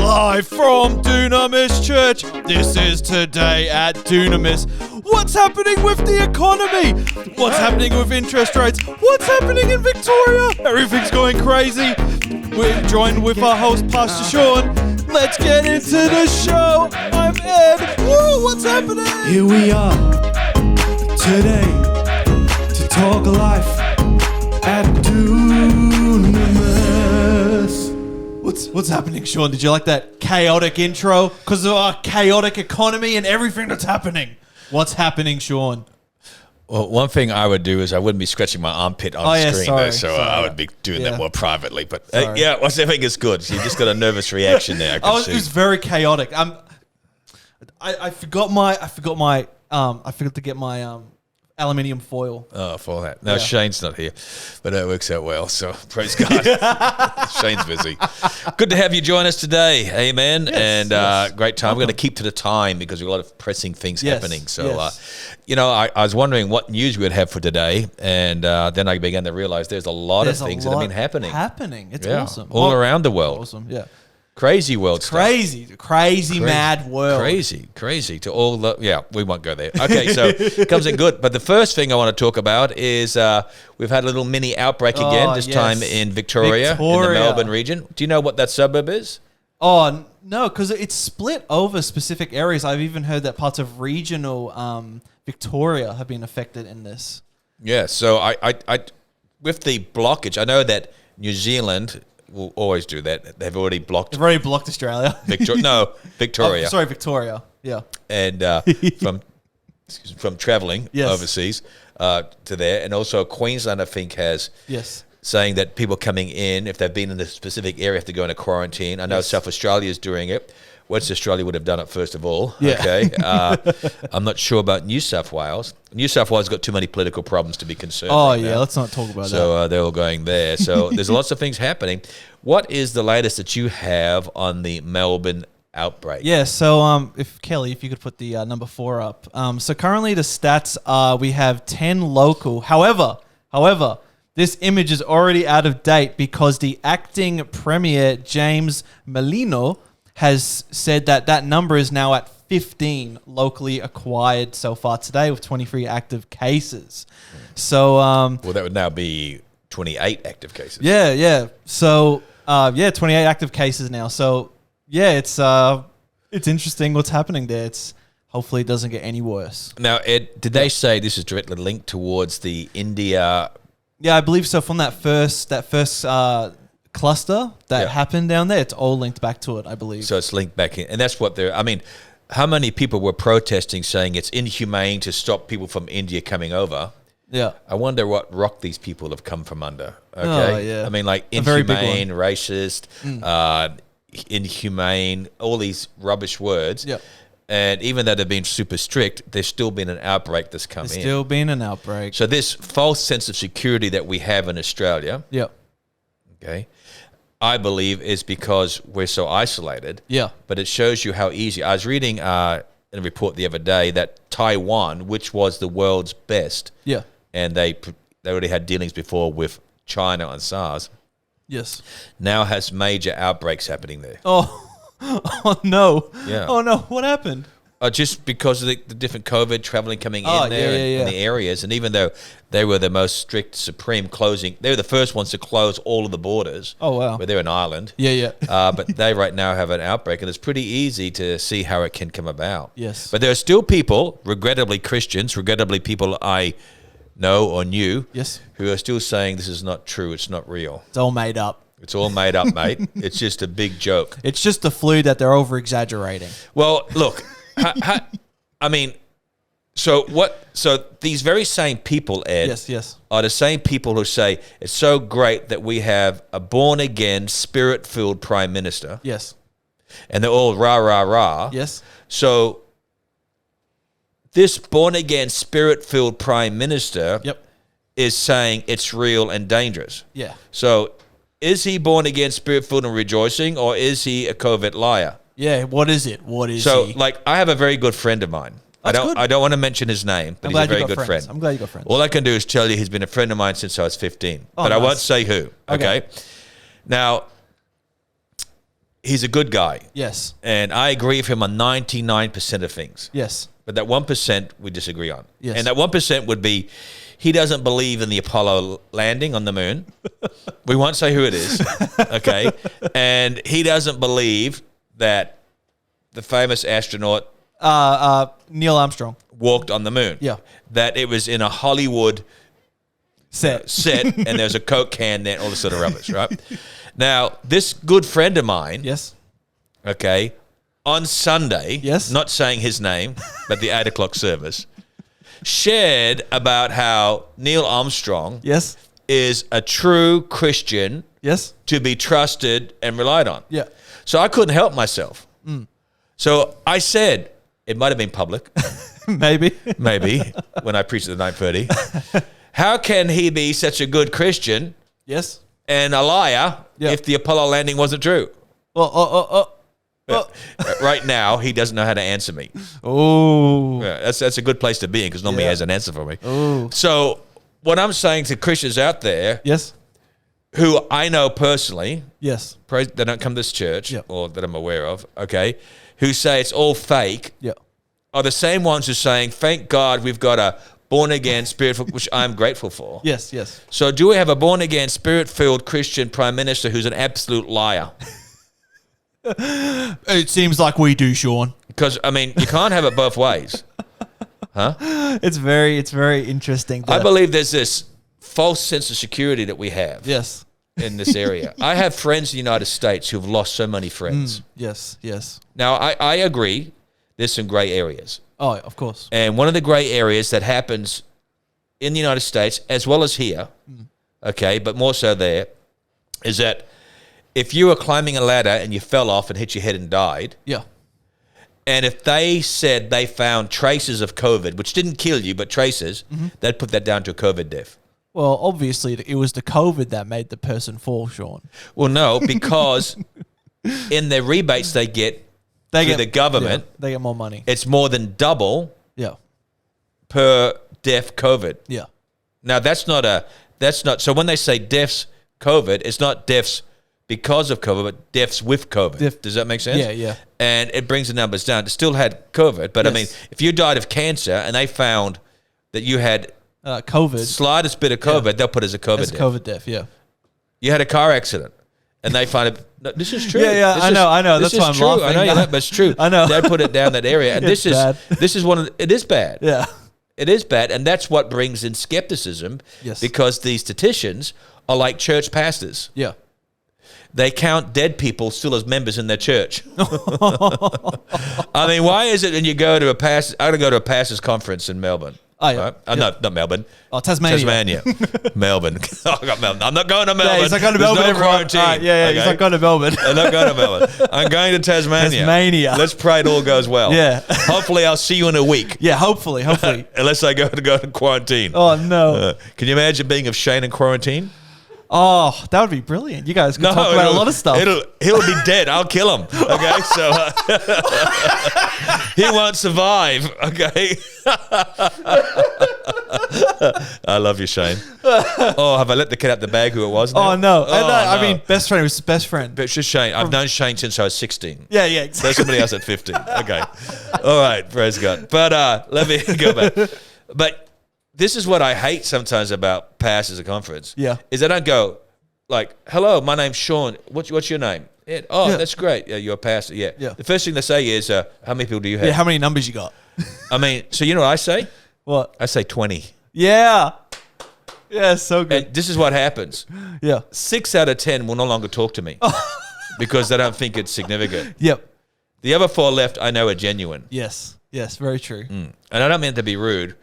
Live from Dunamis Church, this is Today at Dunamis. What's happening with the economy? What's happening with interest rates? What's happening in Victoria? Everything's going crazy. We're joined with our host, Pastor Shaun. Let's get into the show. I'm Ed. Woo, what's happening? Here we are today to talk life at Dunamis. What's happening, Shaun? Did you like that chaotic intro? Because of our chaotic economy and everything that's happening. What's happening, Shaun? Well, one thing I would do is I wouldn't be scratching my armpit on screen, sorry. I would be doing that more privately. But yeah, I think it's good. You just got a nervous reaction there. It was very chaotic. I forgot to get my aluminium foil. Oh, for that. No, Shane's not here, but it works out well. So praise God. Shane's busy. Good to have you join us today. Amen. Yes, great time. We're going to keep to the time because we've got a lot of pressing things happening. So, I was wondering what news we would have for today. And then I began to realize there's a lot of things that have been happening. It's awesome. All around the world. Awesome. Yeah. Crazy world stuff. Crazy, mad world. Crazy to all the, we won't go there. Okay, so it comes in good. But the first thing I want to talk about is we've had a little mini outbreak again, this time in Victoria, in the Melbourne region. Do you know what that suburb is? Oh, no, because it's split over specific areas. I've even heard that parts of regional Victoria have been affected in this. Yeah, so I with the blockage, I know that New Zealand will always do that. They've already blocked Australia. Victoria. Oh, sorry, Victoria. Yeah. And from travelling overseas to there. And also Queensland, I think, has saying that people coming in, if they've been in a specific area, have to go into quarantine. I know South Australia is doing it. West Australia would have done it first of all. Yeah. Okay. I'm not sure about New South Wales. New South Wales got too many political problems to be concerned. Oh, yeah. Let's not talk about that. So they're all going there. So there's lots of things happening. What is the latest that you have on the Melbourne outbreak? Yeah. So if you could put the number 4 up. So currently the stats are we have 10 local. However, this image is already out of date because the acting premier, James Merlino, has said that number is now at 15 locally acquired so far today with 23 active cases. So, well, that would now be 28 active cases. Yeah. So, 28 active cases now. So, it's interesting what's happening there. Hopefully it doesn't get any worse. Now, Ed, did they say this is directly linked towards the India? Yeah, I believe so. From that first cluster that happened down there, it's all linked back to it, I believe. So it's linked back in, and that's what how many people were protesting saying it's inhumane to stop people from India coming over? Yeah. I wonder what rock these people have come from under. Okay. Oh, yeah. I mean, like inhumane, racist, inhumane, all these rubbish words. Yeah. And even though they've been super strict, there's still been an outbreak that's come in. There's still been an outbreak. So this false sense of security that we have in Australia. Yeah. Okay. I believe is because we're so isolated. Yeah. But it shows you how easy. I was reading in a report the other day that Taiwan, which was the world's best, and they already had dealings before with China on SARS. Yes. Now has major outbreaks happening there. Oh no. Yeah. Oh no. What happened? Just because of the different COVID traveling coming in there in the areas. And even though they were the most strict, supreme closing, they were the first ones to close all of the borders. Oh, wow. Where they're an island. Yeah. But they right now have an outbreak, and it's pretty easy to see how it can come about. Yes. But there are still people, regrettably Christians, regrettably people I know or knew, who are still saying this is not true, it's not real. It's all made up. It's all made up, mate. It's just a big joke. It's just the flu that they're over-exaggerating. Well, look... So these very same people, Ed, are the same people who say it's so great that we have a born-again, spirit-filled prime minister. Yes. And they're all rah, rah, rah. Yes. So this born-again, spirit-filled prime minister is saying it's real and dangerous. Yeah. So is he born-again, spirit-filled and rejoicing, or is he a covert liar? Yeah, what is it? What is he? So, I have a very good friend of mine. I don't want to mention his name, but he's a very good friend. I'm glad you got friends. All I can do is tell you he's been a friend of mine since I was 15. But I won't say who, okay? Now, he's a good guy. Yes. And I agree with him on 99% of things. Yes. But that 1% we disagree on. Yes. And that 1% would be he doesn't believe in the Apollo landing on the moon. We won't say who it is. Okay. And he doesn't believe that the famous astronaut Neil Armstrong walked on the moon. Yeah. That it was in a Hollywood set and there's a Coke can there, all this sort of rubbish, right? Now, this good friend of mine, yes, okay, on Sunday, yes, not saying his name, but the 8 o'clock service, shared about how Neil Armstrong yes, is a true Christian, yes, to be trusted and relied on. Yeah. So I couldn't help myself. So I said, it might have been public. maybe, when I preached at the 9:30. How can he be such a good Christian? Yes. And a liar if the Apollo landing wasn't true? Right now, he doesn't know how to answer me. Oh. Yeah, that's a good place to be in because normally he has an answer for me. Ooh. So what I'm saying to Christians out there, yes, who I know personally, yes, they don't come to this church or that I'm aware of, okay, who say it's all fake, are the same ones who are saying, thank God we've got a born-again, spirit-filled, which I'm grateful for. Yes, yes. So do we have a born-again, spirit-filled Christian prime minister who's an absolute liar? It seems like we do, Shaun. Because, I mean, you can't have it both ways. Huh? It's very interesting. I believe there's this false sense of security that we have. Yes. In this area. I have friends in the United States who've lost so many friends. Yes, yes. Now, I agree there's some gray areas. Oh, of course. And one of the gray areas that happens in the United States, as well as here, okay, but more so there, is that if you were climbing a ladder and you fell off and hit your head and died, and if they said they found traces of COVID, which didn't kill you, but traces, they'd put that down to a COVID death. Well, obviously, it was the COVID that made the person fall, Shaun. Well, no, because in the rebates they get through the government, they get more money. It's more than double per death COVID. Yeah. Now, that's not, so when they say deaths COVID, it's not deaths because of COVID, but deaths with COVID. Does that make sense? Yeah, yeah. And it brings the numbers down. It still had COVID, but I mean, if you died of cancer and they found that you had COVID, slightest bit of COVID, they'll put it as a COVID death. As a COVID death, yeah. You had a car accident, and they find it. No, this is true. Yeah, I know. That's why I'm laughing. I know you're not, but it's true. I know. They put it down that area, and It's bad. This is one of it is bad. Yeah, it is bad, and that's what brings in skepticism. Yes, because these statisticians are like church pastors. Yeah. They count dead people still as members in their church. I mean, why is it when you go to I'm going to go to a pastor's conference in Melbourne. Oh, yeah. Right? No, not Melbourne. Oh, Tasmania. Melbourne. I got Melbourne. I'm not going to Melbourne. Yeah, he's not going to Melbourne. There's no quarantine. He's not going to Melbourne. I'm not going to Melbourne. I'm going to Tasmania. Let's pray it all goes well. Yeah. Hopefully I'll see you in a week. Yeah, hopefully. Unless I go to quarantine. Oh, no. Can you imagine being of Shane in quarantine? Oh, that would be brilliant. You guys could talk about a lot of stuff. He'll be dead. I'll kill him. Okay, so he won't survive. Okay. I love you, Shane. Oh, have I let the cat out the bag who it was now? Oh, no. Oh, I mean, best friend. It was his best friend. But it's just Shane. I've known Shane since I was 16. Yeah, exactly. There's somebody else at 15. Okay. All right, praise God. But let me go back. But this is what I hate sometimes about pastors at conference. Yeah. Is they don't go like, hello, my name's Shaun. What's your name? That's great. Yeah, you're a pastor. Yeah. The first thing they say is, how many people do you have? Yeah, how many numbers you got? I mean, so you know what I say? What? I say 20. Yeah. Yeah, so good. And this is what happens. Yeah. 6 out of 10 will no longer talk to me because they don't think it's significant. Yep. The other 4 left I know are genuine. Yes, very true. And I don't mean to be rude,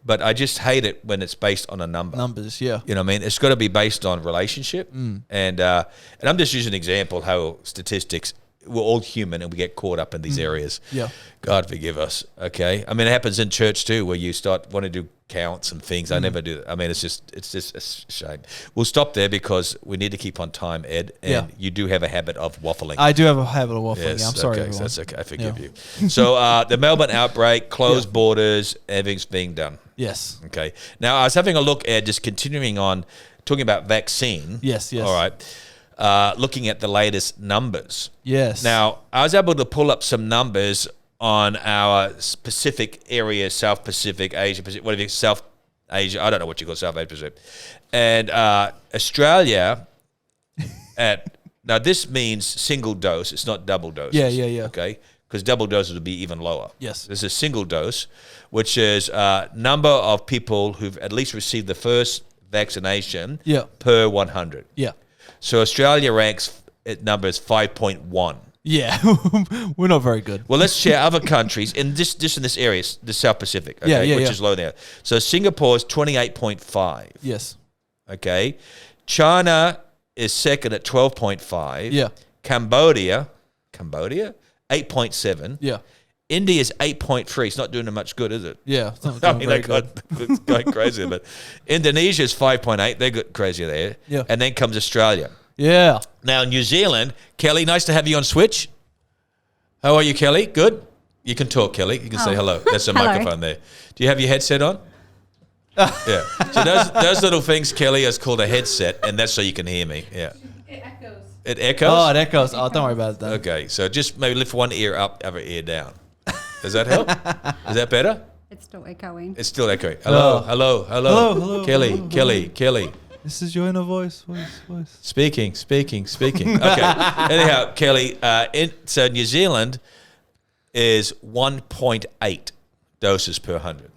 but I just hate it when it's based on a number. Numbers, yeah. You know what I mean? It's got to be based on relationship. And I'm just using an example how statistics, we're all human and we get caught up in these areas. Yeah. God forgive us, okay? I mean, it happens in church too where you start wanting to do counts and things. I never do that. I mean, it's just a shame. We'll stop there because we need to keep on time, Ed. And you do have a habit of waffling. I do have a habit of waffling. Yes, I'm sorry, okay, everyone. that's okay. I forgive you. So the Melbourne outbreak, closed borders, everything's being done. Yes. Okay. Now, I was having a look at just continuing on talking about vaccine. Yes. All right. looking at the latest numbers. Yes. Now, I was able to pull up some numbers on our Pacific area, South Pacific, Asia Pacific, whatever, South Asia, I don't know what you call South Asia Pacific. And Australia, now this means single dose, it's not double doses. Yeah. Okay? Because double doses would be even lower. Yes. There's a single dose, which is number of people who've at least received the first vaccination per 100. Yeah. So Australia ranks at numbers 5.1. Yeah, we're not very good. Well, let's share other countries in just in this area, the South Pacific, okay, which is low there. So Singapore is 28.5. Yes. Okay. China is second at 12.5. Yeah. Cambodia, 8.7. Yeah. India is 8.3. It's not doing them much good, is it? Yeah. It's not I doing mean, very it's going crazy. But Indonesia is 5.8. They got crazy there. Yeah. And then comes Australia. Yeah. Now, New Zealand, Kelly, nice to have you on Switch. How are you, Kelly? Good? You can talk, Kelly. You can say hello. There's a microphone there. Do you have your headset on? Yeah. So those little things, Kelly, is called a headset, and that's so you can hear me. Yeah. It echoes. It echoes? Oh, it echoes. Oh, don't worry about it then. Okay, so just maybe lift one ear up, other ear down. Does that help? Is that better? It's still echoing. It's still echoing. Hello. Kelly. This is your inner voice. Speaking. Okay. Anyhow, Kelly, so New Zealand is 1.8 doses per 100.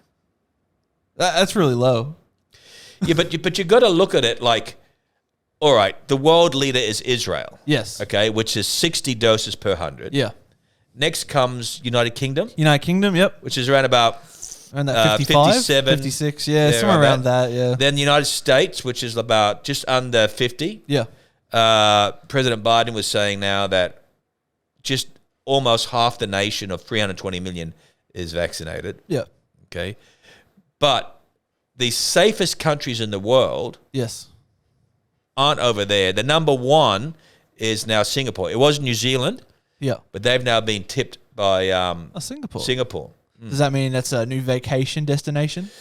That's really low. Yeah, but you got to look at it like, all right, the world leader is Israel. Yes. Okay, which is 60 doses per 100. Yeah. Next comes United Kingdom. United Kingdom, yep. Which is around about Around that 55, 57, 56, yeah, somewhere around that, yeah. Then the United States, which is about just under 50. Yeah. President Biden was saying now that just almost half the nation of 320 million is vaccinated. Yeah. Okay. But the safest countries in the world aren't over there. The number one is now Singapore. It was New Zealand. Yeah. But they've now been tipped by Singapore. Does that mean that's a new vacation destination?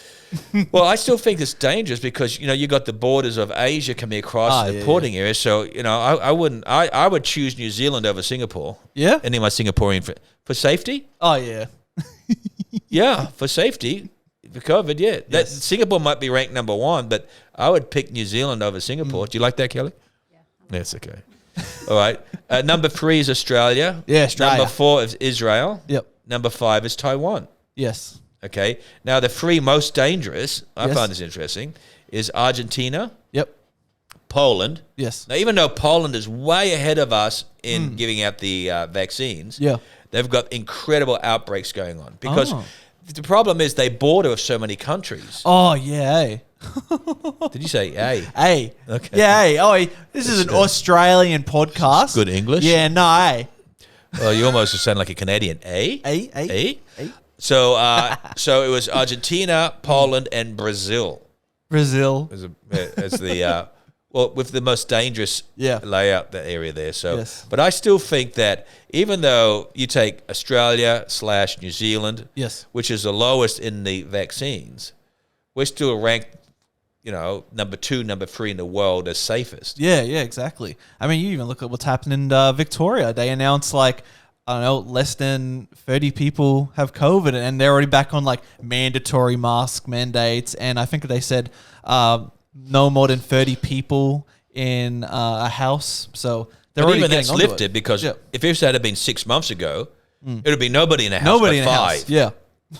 Well, I still think it's dangerous because, you got the borders of Asia coming across the porting area. So, I would choose New Zealand over Singapore. Yeah? Any of my Singaporean for safety? Oh, yeah. Yeah, for safety. For COVID, yeah. Yes. Singapore might be ranked number one, but I would pick New Zealand over Singapore. Do you like that, Kelly? Yeah. That's okay. All right. Number 3 is Australia. Yeah, Australia. Number 4 is Israel. Yep. Number 5 is Taiwan. Yes. Okay. Now, the 3 most dangerous, I find this interesting, is Argentina. Yep. Poland. Yes. Now, even though Poland is way ahead of us in giving out the vaccines, they've got incredible outbreaks going on because the problem is they border with so many countries. Oh, yeah. Did you say A? A. Okay. Yeah, A. Oh, this is an Australian podcast. Good English. Yeah, no, A. Well, you almost sound like a Canadian. A? A. So it was Argentina, Poland, and Brazil. Brazil. As the with the most dangerous layout, the area there. So, but I still think that even though you take Australia / New Zealand, which is the lowest in the vaccines, we're still ranked, number 2, number 3 in the world as safest. Yeah, exactly. I mean, you even look at what's happened in Victoria. They announced less than 30 people have COVID, and they're already back on mandatory mask mandates. And I think they said no more than 30 people in a house. So they're already even getting that's lifted because if this had been 6 months ago, it would be nobody in a house. Nobody in a 5. house. Yeah.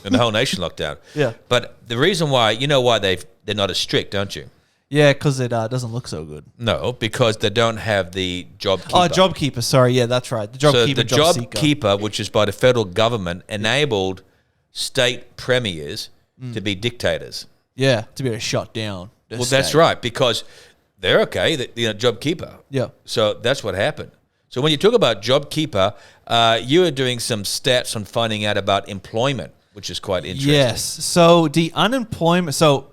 And the whole nation locked down. Yeah. But the reason why, why they're not as strict, don't you? Yeah, because it doesn't look so good. No, because they don't have the JobKeeper. Oh, JobKeeper. Sorry, yeah, that's right. The JobKeeper. So the JobKeeper, which is by the federal government, enabled state premiers to be dictators. Yeah, to be able to shut down. Well, that's right, because they're okay. JobKeeper. Yeah. So that's what happened. So when you talk about JobKeeper, you are doing some stats on finding out about employment, which is quite interesting. Yes. So the unemployment. So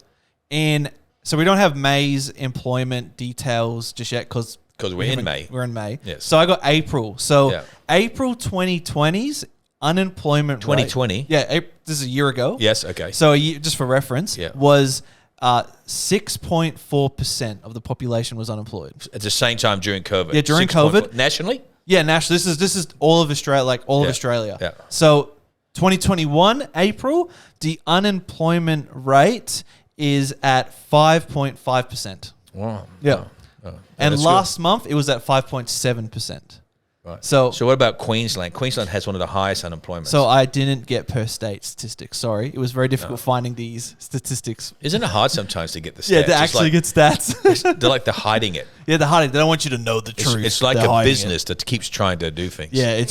we don't have May's employment details just yet because we're in May. We're in May. Yes. So I got April. So April 2020's unemployment 2020. rate. Yeah. This is a year ago. Yes. Okay. So just for reference, was 6.4% of the population was unemployed. At the same time during COVID. Yeah, during COVID. Nationally? Yeah, nationally. This is all of Australia, like all of Australia. Yeah. So 2021 April, the unemployment rate is at 5.5%. Wow. Yeah. Oh, and that's last month it was at 5.7%. Right. So what about Queensland? Queensland has one of the highest unemployments. So I didn't get per state statistics. Sorry, it was very difficult finding these statistics. Isn't it hard sometimes to get the stats? Yeah, to actually get stats. They're like they're hiding it. Yeah, they're hiding. They don't want you to know the truth. It's like They're a hiding business that keeps trying to do things. Yeah,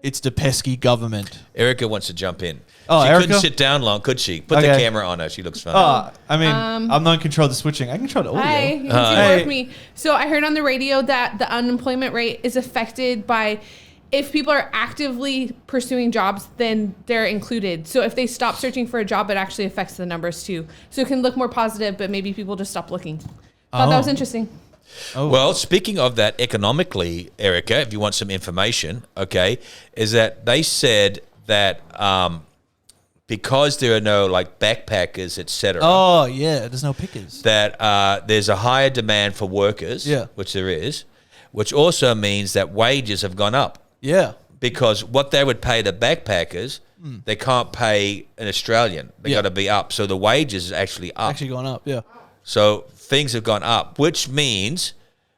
it's the pesky government. Erica wants to jump in. Oh, she Erica? couldn't sit down long, could she? Put the camera on her. She looks funny. I mean, I'm not in control of the switching. I can control the audio. Hi, you can see more of me. So I heard on the radio that the unemployment rate is affected by if people are actively pursuing jobs, then they're included. So if they stop searching for a job, it actually affects the numbers too. So it can look more positive, but maybe people just stop looking. Thought that was interesting. Oh. Well, speaking of that economically, Erica, if you want some information, okay, is that they said that because there are no like backpackers, etc. Oh yeah, there's no pickers. That there's a higher demand for workers, which there is, which also means that wages have gone up. Yeah. Because what they would pay the backpackers, they can't pay an Australian. They got to be up. So the wages is actually up. Actually gone up, yeah. So things have gone up, which means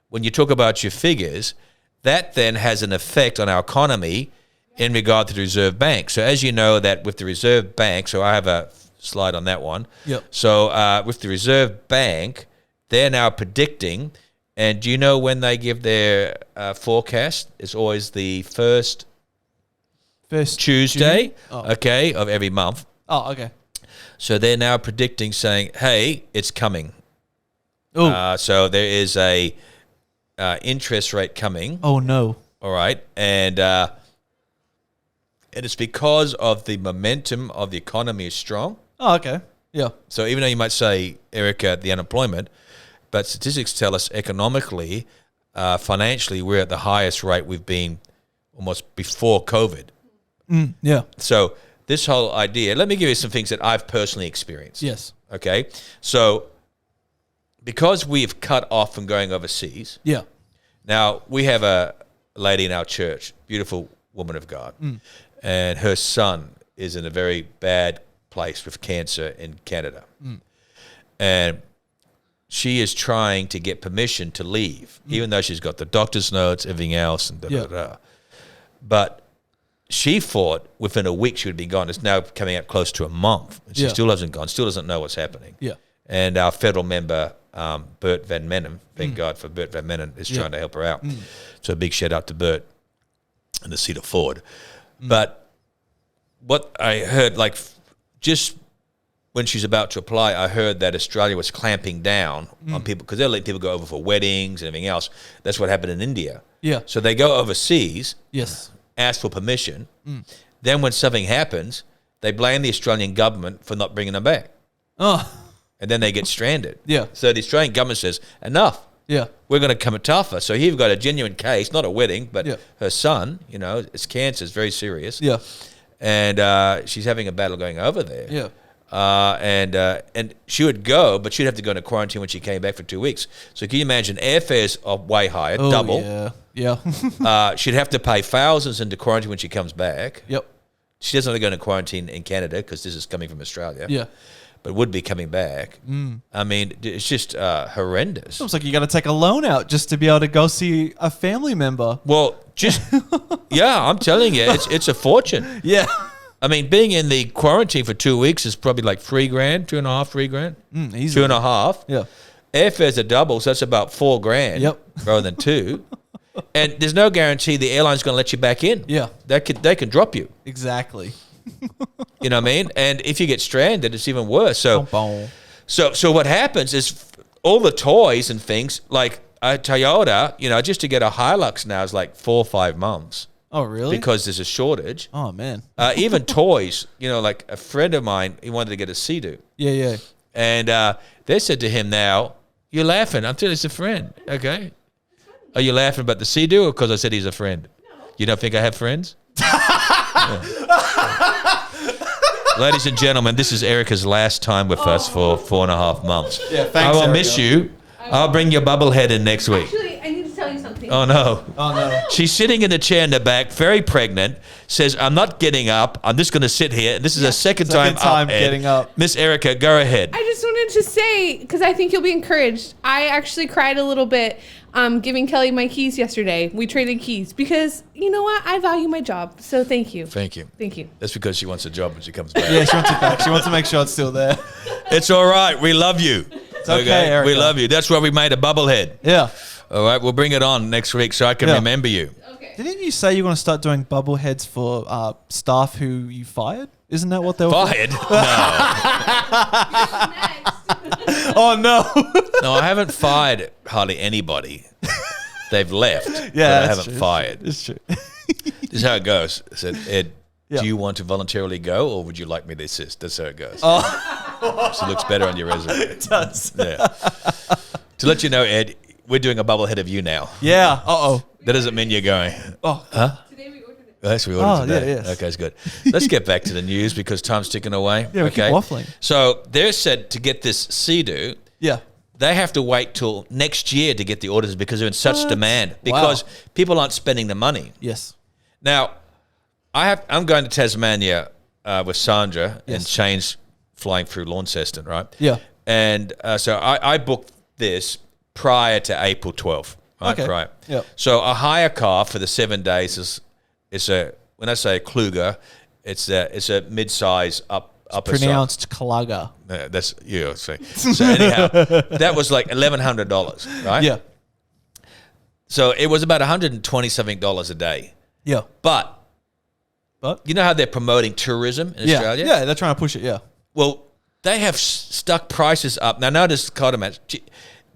when you talk about your figures, that then has an effect on our economy in regard to the Reserve Bank. So as you know that with the Reserve Bank, so I have a slide on that one. Yep. So with the Reserve Bank, they're now predicting, and do you know when they give their forecast? It's always the first Tuesday, okay, of every month. Oh, okay. So they're now predicting, saying, hey, it's coming. Oh. So there is a interest rate coming. Oh, no. All right. And it's because of the momentum of the economy is strong. Oh, okay. Yeah. So even though you might say, Erica, the unemployment, but statistics tell us economically, financially, we're at the highest rate we've been almost before COVID. Yeah. So this whole idea, let me give you some things that I've personally experienced. Yes. Okay. So because we've cut off from going overseas. Yeah. Now, we have a lady in our church, beautiful woman of God, and her son is in a very bad place with cancer in Canada. And she is trying to get permission to leave, even though she's got the doctor's notes, everything else, and da-da-da. But she thought within a week she would be gone. It's now coming up close to a month. And she still hasn't gone, still doesn't know what's happening. Yeah. And our federal member, Bert Van Menem, thank God for Bert Van Menem, is trying to help her out. So a big shout out to Bert and the Cedar Ford. But what I heard, like just when she's about to apply, I heard that Australia was clamping down on people because they're letting people go over for weddings and everything else. That's what happened in India. Yeah. So they go overseas, ask for permission. Then when something happens, they blame the Australian government for not bringing them back. Oh. And then they get stranded. Yeah. So the Australian government says, enough. Yeah. We're going to come tougher. So here we've got a genuine case, not a wedding, but her son, you know, it's cancer, it's very serious. Yeah. And she's having a battle going over there. Yeah. And she would go, but she'd have to go into quarantine when she came back for 2 weeks. So can you imagine airfares are way higher, double. Yeah. She'd have to pay thousands into quarantine when she comes back. Yep. She doesn't want to go into quarantine in Canada because this is coming from Australia. Yeah. But would be coming back. I mean, it's just horrendous. Looks like you got to take a loan out just to be able to go see a family member. Well, yeah, I'm telling you, it's a fortune. Yeah. I mean, being in the quarantine for 2 weeks is probably like $3,000, $2.5, $3,000, easily. 2.5. Yeah. Airfares are double, so that's about $4,000. Yep. Rather than two. And there's no guarantee the airline's going to let you back in. Yeah. They can drop you. Exactly. You know what I mean? And if you get stranded, it's even worse. So what happens is all the toys and things, like a Toyota, you know, just to get a Hilux now is like 4 or 5 months. Oh, really? Because there's a shortage. Oh, man. Even toys, you know, like a friend of mine, he wanted to get a Sea-Doo. Yeah. And they said to him now, you're laughing. I'm telling you, it's a friend. Okay. Are you laughing about the Sea-Doo or because I said he's a friend? No. You don't think I have friends? Ladies and gentlemen, this is Erica's last time with us for 4.5 months. Yeah, thanks, I will Erica. miss you. I'll bring your bubblehead in next week. Actually, I need to tell you something. Oh, no. Oh, no. She's sitting in the chair in the back, very pregnant, says, I'm not getting up. I'm just going to sit here. This is a second time up, Ed. getting up. Miss Erica, go ahead. I just wanted to say, because I think you'll be encouraged, I actually cried a little bit giving Kelly my keys yesterday. We traded keys because, you know what? I value my job. So thank you. Thank you. Thank you. That's because she wants a job when she comes back. Yeah, she wants it back. She wants to make sure it's still there. It's all right. We love you. It's okay, Erica. We love you. That's why we made a bubblehead. Yeah. All right, we'll bring it on next week so I can remember you. Okay. Didn't you say you're going to start doing bubble heads for staff who you fired? Isn't that what they were? Fired? No. Oh, no. No, I haven't fired hardly anybody. They've left, Yeah, but I that's haven't true. fired. It's true. This is how it goes. I said, Ed, Yeah. do you want to voluntarily go or would you like me to assist? That's how it goes. Oh. So it looks better on your resume. It does. Yeah. To let you know, Ed, we're doing a bubblehead of you now. Yeah. Uh-oh. That doesn't mean you're going. Oh. Today we ordered it. Yes, we ordered today. yeah, yes. Okay, it's good. Let's get back to the news because time's ticking away. Yeah, we keep waffling. So they're said to get this CDU, Yeah. they have to wait till next year to get the orders because they're in such demand because people aren't spending the money. Yes. Now, I'm going to Tasmania with Sandra and Shane's flying through Launceston, right? Yeah. And so I booked this prior to April 12th. Right? Okay. Right. Yep. So a hire car for the 7 days is a, when I say a Kluger, it's a mid-size upper Pronounced Clugger. that's you. So anyhow, that was like $1,100, right? Yeah. So it was about $120 something a day. Yeah. But But you know how they're promoting tourism in Australia? Yeah, they're trying to push it, yeah. Well, they have stuck prices up. Now notice, Codamat,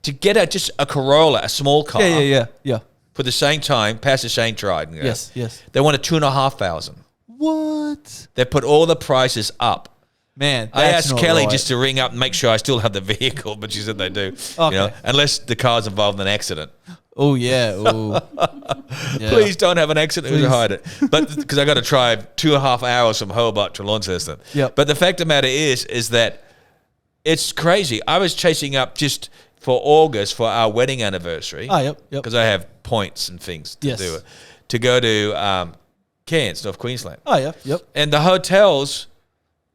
to get just a Corolla, a small car, Yeah. for the same time, Pastor Shane tried. You know, Yes. They wanted $2,500. What? They put all the prices up. Man, I that's asked not Kelly right. just to ring up and make sure I still have the vehicle, but she said they do. Okay. You know, unless the car's involved in an accident. Oh, yeah. Ooh. Yeah. Please don't have an accident. Who's Please. hide it? But because I got to drive 2.5 hours from Hobart to Launceston. Yep. But the fact of the matter is that it's crazy. I was chasing up just for August for our wedding anniversary. Oh, yep. Because I have points and things to Yes. do it. To go to Cairns, North Queensland. Oh, yeah. Yep. And the hotels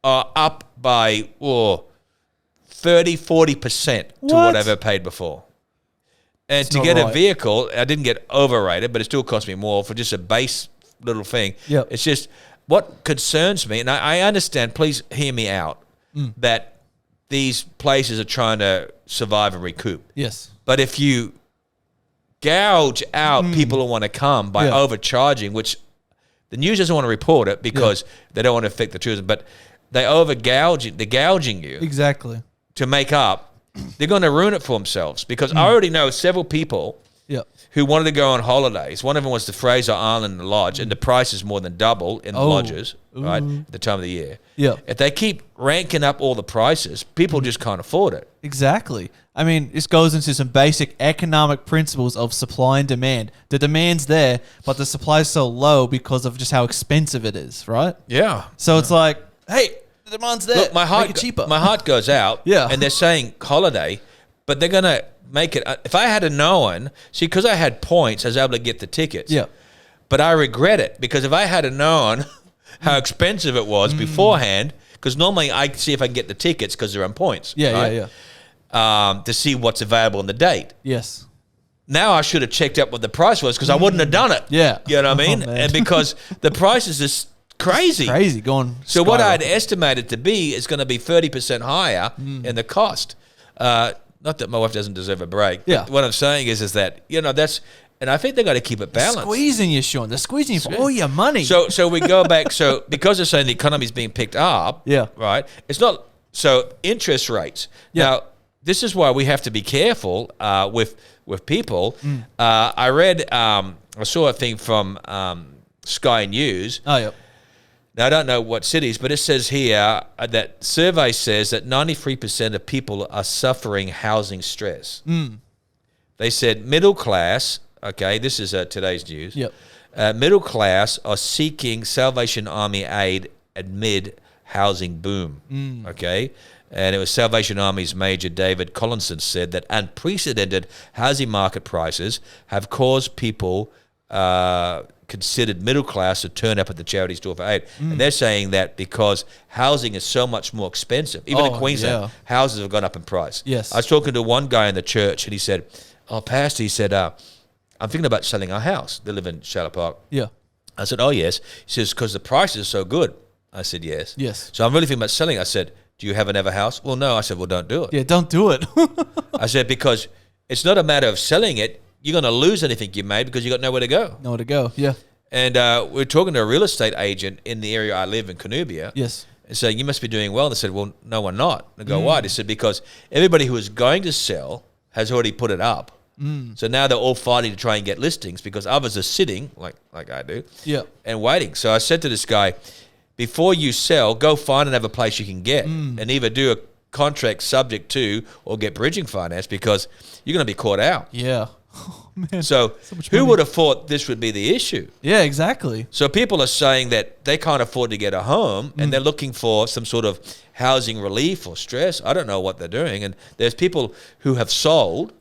are up by 30, 40% to What? what I've ever paid before. And to not get a right. vehicle, I didn't get overrated, but it still cost me more for just a base little thing. Yep. It's just what concerns me, and I understand, please hear me out, that these places are trying to survive and recoup. Yes. But if you gouge out people who want to come by Yeah. overcharging, which the news doesn't want to report it because they don't want to affect the tourism, but they're gouging you Exactly. to make up. They're going to ruin it for themselves because I already know several people Yep. who wanted to go on holidays. One of them was the Fraser Island Lodge, and the price is more than double in the Oh. lodges, right, at the time of the year. Yeah. If they keep ranking up all the prices, people just can't afford it. Exactly. I mean, this goes into some basic economic principles of supply and demand. The demand's there, but the supply's so low because of just how expensive it is, right? Yeah. So it's like, hey, the demand's there. Look, my Make it cheaper. heart goes out. Yeah. And they're saying holiday, but they're going to make it. If I had known, because I had points, I was able to get the tickets. Yeah. But I regret it because if I had known how expensive it was beforehand, because normally I see if I can get the tickets because they're on points. Yeah, right? yeah. To see what's available on the date. Yes. Now I should have checked up what the price was because I wouldn't have done it. Yeah. You know what I Oh, mean? man. And because the price is just crazy. Crazy. Going. So what I'd skyrocket. estimated to be is going to be 30% higher in the cost. Not that my wife doesn't deserve a break. Yeah. But what I'm saying is that, that's, and I think they got to keep it balanced. Squeezing you, Sean. They're squeezing you for all your money. So we go back. So because they're saying the economy is being picked up, Yeah. right? It's not, so interest rates. Yeah. Now, this is why we have to be careful with people. I read, I saw a thing from Sky News. Oh, yep. Now, I don't know what cities, but it says here that survey says that 93% of people are suffering housing stress. They said middle class, okay, this is today's news. Yep. Middle class are seeking Salvation Army aid amid housing boom. Okay. And it was Salvation Army's Major David Collinson said that unprecedented housing market prices have caused people considered middle class to turn up at the charity store for aid. And they're saying that because housing is so much more expensive. Even in Queensland, houses have gone up in price. Yes. I was talking to one guy in the church and he said, Pastor, he said, I'm thinking about selling our house. They live in Shallow Park. Yeah. I said, oh, yes. He says, because the prices are so good. I said, yes. Yes. So I'm really thinking about selling. I said, do you have another house? Well, no. I said, well, don't do it. Yeah, don't do it. I said, because it's not a matter of selling it. You're going to lose anything you made because you got nowhere to go. Nowhere to go, yeah. And we're talking to a real estate agent in the area I live in, Canoobia. Yes. And saying, you must be doing well. And they said, well, no, we're not. And I go, why? They said, because everybody who is going to sell has already put it up. So now they're all fighting to try and get listings because others are sitting, like I do, and waiting. So I said to this guy, before you sell, go find another place you can get and either do a contract subject to or get bridging finance because you're going to be caught out. Yeah. Oh, man. So who would have thought this would be the issue? Yeah, exactly. So people are saying that they can't afford to get a home and they're looking for some sort of housing relief or stress. I don't know what they're doing. And there's people who have sold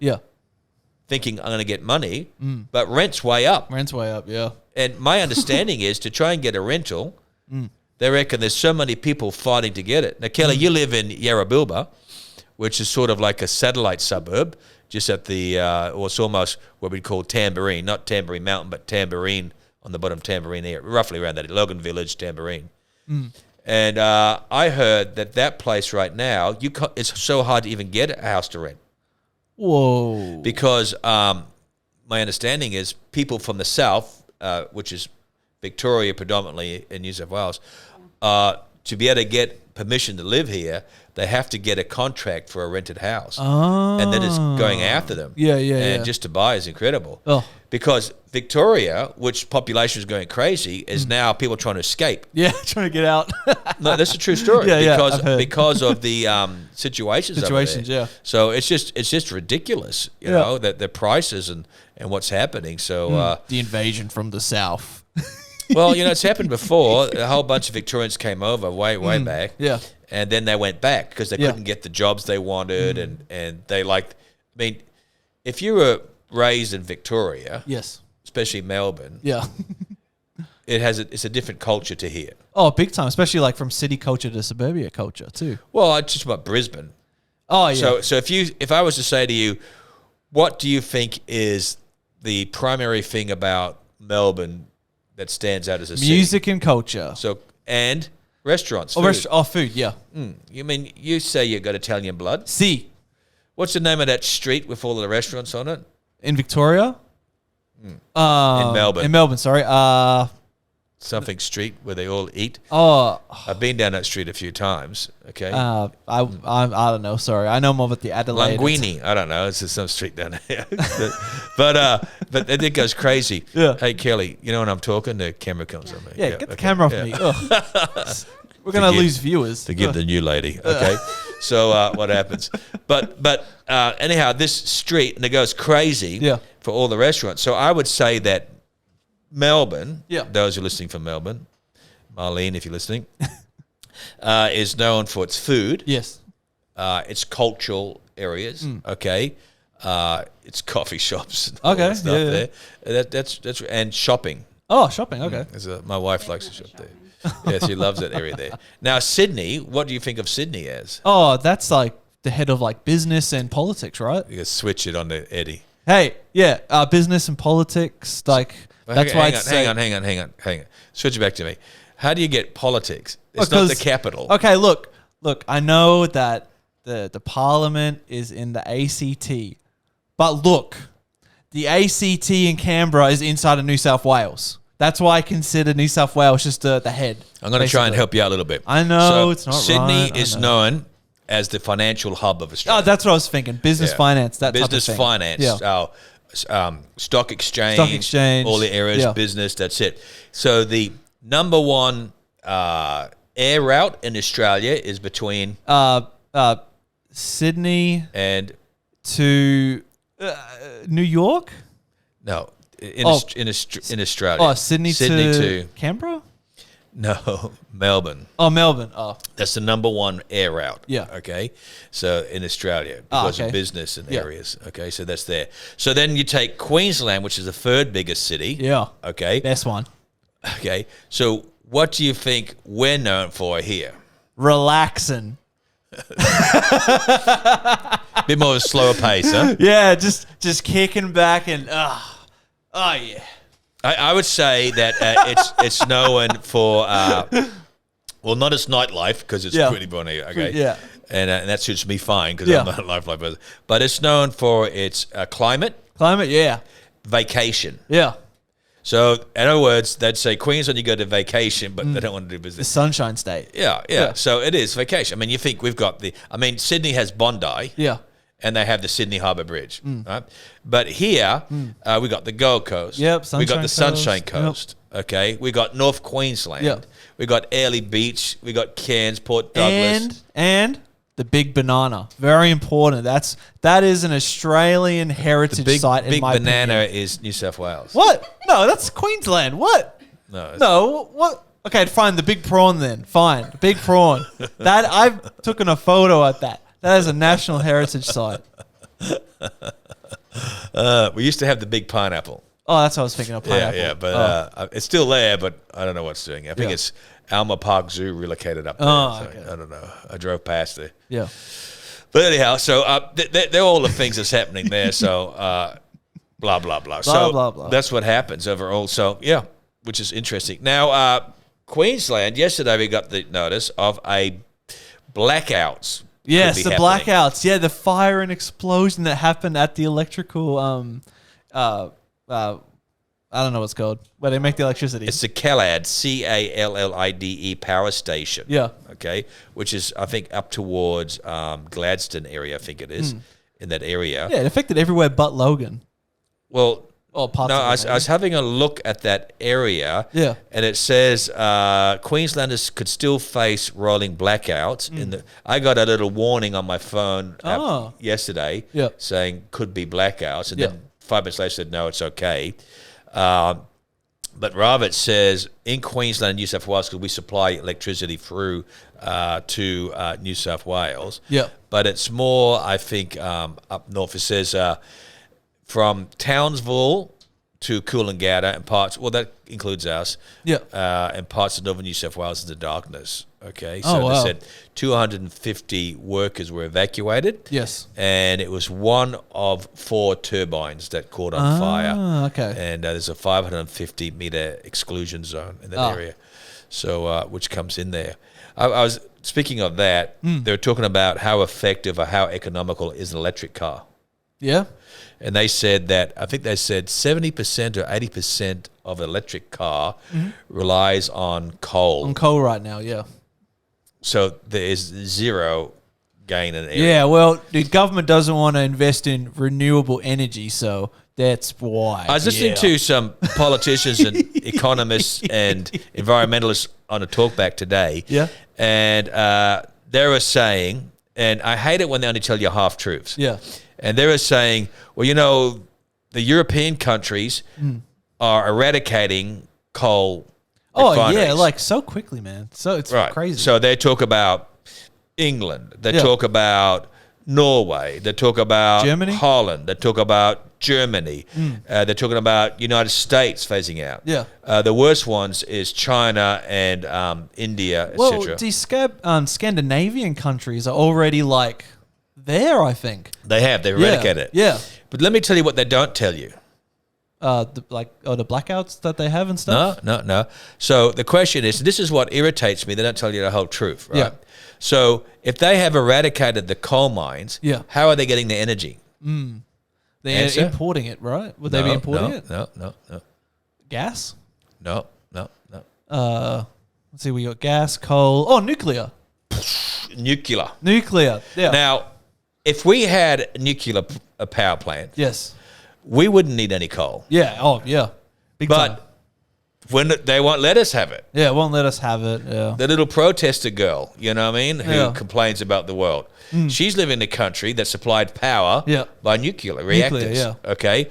thinking I'm going to get money, but rent's way up. Rent's way up, yeah. And my understanding is to try and get a rental, they reckon there's so many people fighting to get it. Now, Kelly, you live in Yarrabilba, which is sort of like a satellite suburb, just at the, or it's almost what we'd call Tambourine, not Tambourine Mountain, but Tambourine on the bottom of Tambourine area, roughly around that, Logan Village, Tambourine. And I heard that place right now, it's so hard to even get a house to rent. Whoa. Because my understanding is people from the south, which is Victoria predominantly in New South Wales, to be able to get permission to live here, they have to get a contract for a rented house. And then it's going after them. And just to buy is incredible. Because Victoria, which population is going crazy, is now people trying to escape. Yeah, trying to get out. No, that's a true story. Because of the situations over there. So it's just ridiculous, you know, that the prices and what's happening. So the invasion from the south. Well, you know, it's happened before. A whole bunch of Victorians came over way back. Yeah. And then they went back because they couldn't get the jobs they wanted. And they if you were raised in Victoria, especially Melbourne, it's a different culture to here. Oh, big time, especially like from city culture to suburbia culture too. Well, I just about Brisbane. Oh, yeah. So if I was to say to you, what do you think is the primary thing about Melbourne that stands out as a city? Music and culture. So, and restaurants. Food, yeah. You mean, you say you got Italian blood? Si. What's the name of that street with all of the restaurants on it? In Victoria? In Melbourne. In Melbourne, sorry. Something street where they all eat. Oh. I've been down that street a few times, okay? I don't know, sorry. I know more about the Adelaide. Linguini. I don't know. It's just some street down there. but it goes crazy. Yeah. Hey, Kelly, you know when I'm talking, the camera comes on me. Yeah, get the camera off me. Ugh. We're going to lose viewers. Forgive the new lady, okay? So what happens? But anyhow, this street, and it goes crazy for all the restaurants. So I would say that Melbourne, those who are listening from Melbourne, Marlene, if you're listening, is known for its food. Yes. Its cultural areas, okay? Its coffee shops and all Okay, that stuff there. That's and shopping. Oh, shopping, okay. My wife likes to shop there. Yeah, she loves that area there. Now, Sydney, what do you think of Sydney as? Oh, that's like the head of like business and politics, right? You can switch it on to Eddie. Hey, yeah, business and politics, like that's why hang on. Switch it back to me. How do you get politics? It's not the capital. Okay, look, I know that the parliament is in the ACT, but look, the ACT in Canberra is inside of New South Wales. That's why I consider New South Wales just the head. I'm going to try and help you out a little bit. I know it's not Sydney right. is known as the financial hub of Australia. Oh, that's what I was thinking. Business finance, that business type of thing. finance. Stock exchange, all the areas, business. That's it. So the number one air route in Australia is between Sydney and to New York. No. In Australia. Oh, Sydney to Canberra? No, Melbourne. Oh, Melbourne. Oh, That's the number one air route. Yeah. Okay. So in Australia, because of business and areas. Okay. So that's there. So then you take Queensland, which is the third biggest city. Yeah. Okay. Best one. Okay. So what do you think we're known for here? Relaxing. Bit more of a slower pace, huh? Yeah, just kicking back and oh yeah. I would say that it's known for well, not its nightlife because it's pretty bonny, okay? Yeah. And that suits me fine because I'm not a nightlife person. But it's known for its climate. Climate, yeah. Vacation. Yeah. So, in other words, they'd say Queensland, you go to vacation, but they don't want to do The business. Sunshine State. Yeah. So it is vacation. I mean, you think we've got Sydney has Bondi. Yeah. And they have the Sydney Harbour Bridge, right? But here, we got the Gold Coast. Yep, we got the Sunshine Coast. Coast. Okay, we got North Queensland. Yep. We got Airlie Beach. We got Cairns, Port Douglas, and the Big Banana. Very important. That is an Australian heritage site. Big in my Banana opinion. is New South Wales. What? No, that's Queensland. What? No. What? Okay, fine. The Big Prawn then. Fine. Big Prawn. That I've taken a photo at that. That is a national heritage site. We used to have the Big Pineapple. Oh, that's what I was thinking of. Pineapple. Yeah, but it's still there, but I don't know what's doing. I think it's Alma Park Zoo relocated up there. Okay. I don't know. I drove past there. Yeah. But anyhow, so they're all the things that's happening there. So blah, blah, blah. Blah, blah. That's what happens overall. So, yeah, which is interesting. Now, Queensland, yesterday we got the notice of a blackouts. Yes, the blackouts. Yeah, the fire and explosion that happened at the electrical, I don't know what's called, where they make the electricity. It's the CALLIDE, CALLIDE power station. Yeah. Okay, which is, I think, up towards Gladstone area, I think it is, in that area. Yeah, it affected everywhere but Logan. Well, parts no, of it, I was having a look at that area. Yeah. And it says Queenslanders could still face rolling blackouts. I got a little warning on my phone app yesterday saying could be blackouts. And then 5 minutes later said, no, it's okay. But rather it says in Queensland and New South Wales, because we supply electricity through to New South Wales. Yeah. But it's more, I think, up north. It says from Townsville to Coolangatta and parts, well, that includes us. Yeah. And parts of northern New South Wales into darkness. Okay. So they said 250 workers were evacuated. Yes. And it was one of 4 turbines that caught on fire. Okay. And there's a 550-meter exclusion zone in that area, so which comes in there. I was speaking of that. They were talking about how effective or how economical is an electric car. Yeah. And they said that, I think they said 70% or 80% of an electric car relies on coal. On coal right now, yeah. So there is zero gain in area. Yeah, well, the government doesn't want to invest in renewable energy, so that's why. I was listening to some politicians and economists and environmentalists on a talkback today. Yeah. And they were saying, and I hate it when they only tell you half truths. Yeah. And they were saying, well, you know, the European countries are eradicating coal refineries. Yeah, like so quickly, man. So it's crazy. So they talk about England. They talk about Norway. They talk about Germany? Holland. They talk about Germany. They're talking about United States phasing out. Yeah. The worst ones is China and India, well, etc. these Scandinavian countries are already like there, I think. They've eradicated it. Yeah. But let me tell you what they don't tell you. The blackouts that they have and stuff? No. So the question is, this is what irritates me. They don't tell you the whole truth, right? Yeah. So if they have eradicated the coal mines, how are they getting their energy? They're importing it, right? Would they be importing it? No. Gas? No. Let's see, we got gas, coal. Oh, nuclear. Nuclear. Yeah. Now, if we had a nuclear power plant, yes, we wouldn't need any coal. Yeah. Oh, yeah. Big time. But when they won't let us have it. Yeah, it won't let us have it. Yeah. The little protester girl, you know what I mean, who Yeah. complains about the world. She's living in a country that supplied power Yeah. by nuclear reactors. yeah. Okay,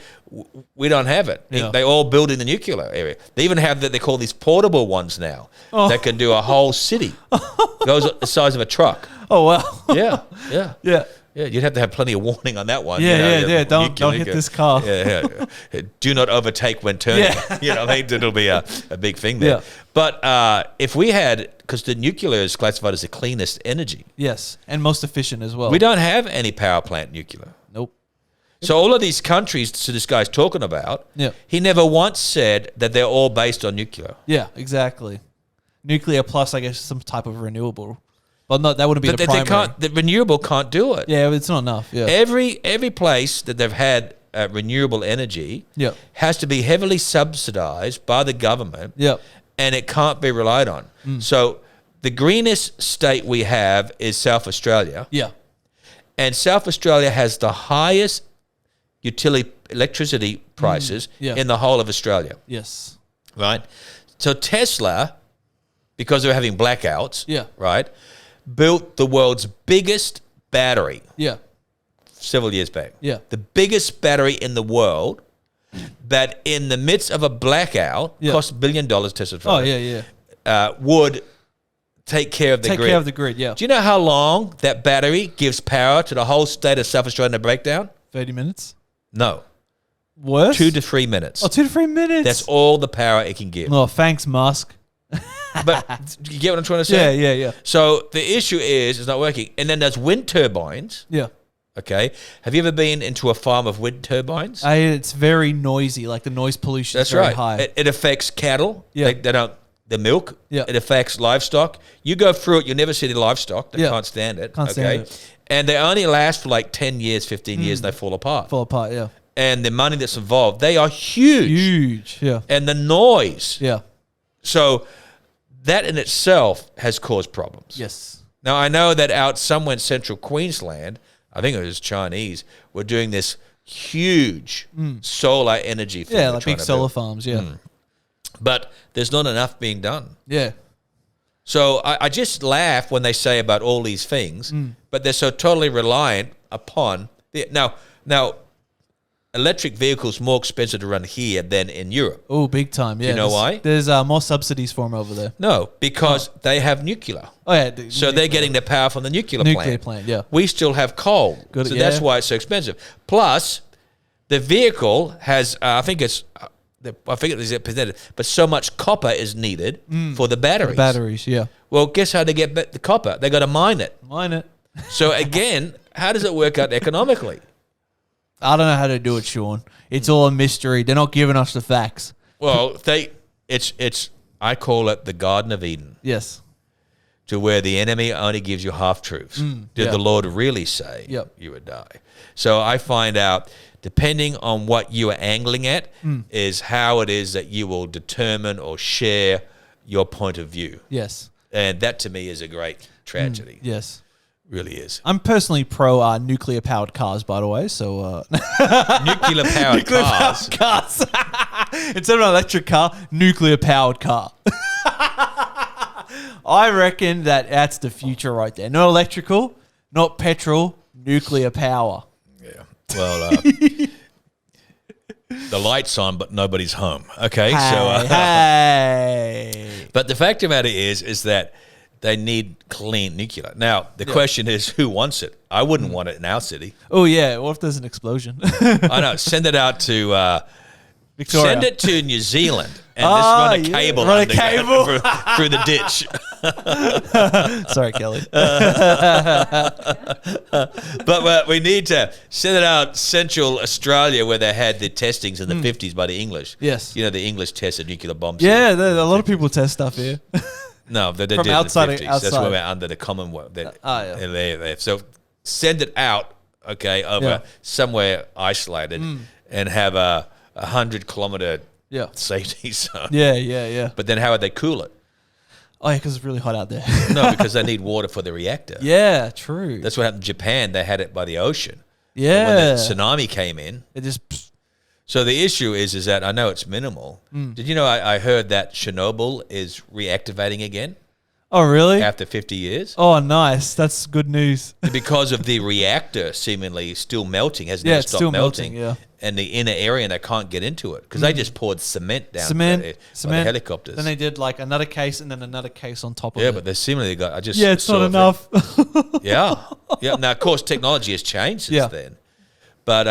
we don't have it. Yeah. They all build in the nuclear area. They even have they call these portable ones now that can do a whole city. Goes the size of a truck. Oh well. Yeah, yeah. Yeah. Yeah, you'd have to have plenty of warning on that one. Yeah. Don't hit this car. Yeah. Do not overtake when turning. Yeah. You know, I think it'll be a big thing there. Yeah. But if we had, because the nuclear is classified as the cleanest energy. Yes, and most efficient as well. We don't have any power plant nuclear. Nope. So all of these countries so this guy's talking about, Yeah. he never once said that they're all based on nuclear. Yeah, exactly. Nuclear plus, I guess, some type of renewable. But no, that wouldn't be But the they primary. can't, the renewable can't do it. Yeah, it's not enough. Yeah. Every place that they've had renewable energy Yeah. has to be heavily subsidized by the government. Yeah. And it can't be relied on. So the greenest state we have is South Australia. Yeah. And South Australia has the highest electricity prices Yeah. in the whole of Australia, Yes. right? So Tesla, because they're having blackouts, Yeah. right, built the world's biggest battery Yeah. several years back. Yeah. The biggest battery in the world that in the midst of a blackout, Yeah. cost $1 billion, Tesla. Oh yeah. Would take care of the Take grid. care of the grid. Yeah. Do you know how long that battery gives power to the whole state of South Australia in a breakdown? 30 minutes. No. Worse. 2 to 3 minutes. Oh, 2 to 3 minutes. That's all the power it can give. Oh, thanks, Musk. But you get what I'm trying to say? Yeah. So the issue is it's not working. And then there's wind turbines. Yeah. Okay. Have you ever been into a farm of wind turbines? It's very noisy. Like the noise pollution That's is very right. high. It affects cattle. Yeah. They don't. The milk. Yeah. It affects livestock. You go through it, you'll never see the livestock. They Yeah. can't stand it. Can't stand it. And they only last for like 10 years, 15 years, and they fall apart. Fall apart. Yeah. And the money that's involved, they are huge. Huge. Yeah. And the noise. Yeah. So that in itself has caused problems. Yes. Now, I know that out somewhere in central Queensland, I think it was Chinese, were doing this huge solar energy thing. Yeah, they're like trying big to solar build. farms. Yeah. But there's not enough being done. Yeah. So I just laugh when they say about all these things, but they're so totally reliant upon now electric vehicles more expensive to run here than in Europe. Oh, big time. Yeah. you know why? There's more subsidies for them over there. No, because they have nuclear. Oh yeah. So they're getting the power from the nuclear plant. Yeah. We still have coal. Good, So yeah. that's why it's so expensive. Plus, the vehicle has, I forget the percentage, but so much copper is needed for the batteries. Batteries. Yeah. Well, guess how they get the copper? They got to mine it. Mine it. So again, how does it work out economically? I don't know how to do it, Sean. It's all a mystery. They're not giving us the facts. Well, I call it the Garden of Eden, Yes. to where the enemy only gives you half truths. Did yeah. the Lord really say Yep. you would die? So I find out, depending on what you are angling at, is how it is that you will determine or share your point of view. Yes. And that to me is a great tragedy. Yes. Really is. I'm personally pro nuclear powered cars, by the way. So Nuclear powered cars. cars. Instead of an electric car, nuclear powered car. I reckon that's the future right there. Not electrical, not petrol, nuclear power. Yeah. Well, the light's on, but nobody's home. Okay. Hey. But the fact of the matter is that they need clean nuclear. Now, the question is, who wants it? I wouldn't want it in our city. Oh, yeah. What if there's an explosion? I know. Send it out to Victoria. Send it to New Zealand and just run a cable, Run a cable. through the ditch. Sorry, Kelly. But we need to send it out Central Australia, where they had the testings in the 50s by the English. Yes. You know, the English tested nuclear bombs. Yeah, a lot of people test stuff here. No, they From did outside- in the 50s. That's outside. where we're under the Commonwealth. Yeah. So send it out, okay, over Yeah. somewhere isolated and have a 100-kilometer Yeah. safety zone. Yeah. But then how would they cool it? Oh, yeah, because it's really hot out there. No, because they need water for the reactor. Yeah, true. That's what happened in Japan. They had it by the ocean. yeah. When the tsunami came in, It just... So the issue is that I know it's minimal. Did you know I heard that Chernobyl is reactivating again Oh, really? after 50 years? Oh, nice. That's good news. Because of the reactor seemingly still melting, has Yeah, never it's stopped still melting. melting, yeah. And the inner area, and they can't get into it because they just poured cement down Cement. the helicopters. Then they did like another case and then another case on top of it. Yeah, but they seemingly got. I just it's not saw enough. Yeah. Now, of course, technology has changed since then, but